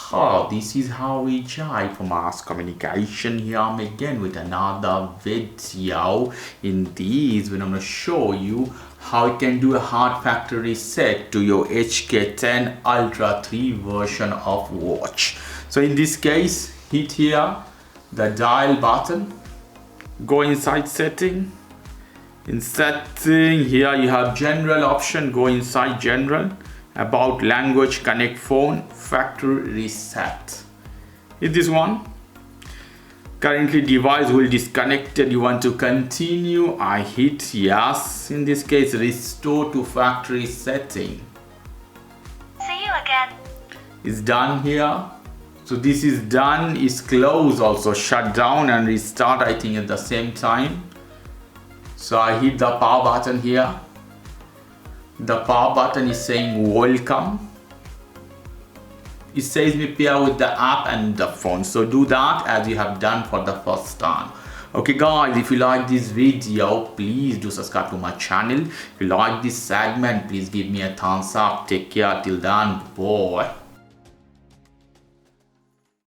This is how we try for mass communication. Here I'm again with another video. In this, when I'm going to show you how you can do a hard factory reset to your HK10 Ultra 3 version of watch. So in this case, hit here the dial button, go inside setting. In setting, here you have general option, go inside general, about language, connect phone, factory reset. Hit this one. Currently device will disconnected, you want to continue, I hit yes. In this case, restore to factory setting. See you again. It's done here. So this is done, is close also, shut down and restart I think at the same time. So I hit the power button here. The power button is saying welcome. It says me pair with the app and the phone. So do that as you have done for the first time. Okay guys, if you like this video, please do subscribe to my channel. If you like this segment, please give me a thumbs up. Take care till then. Bye.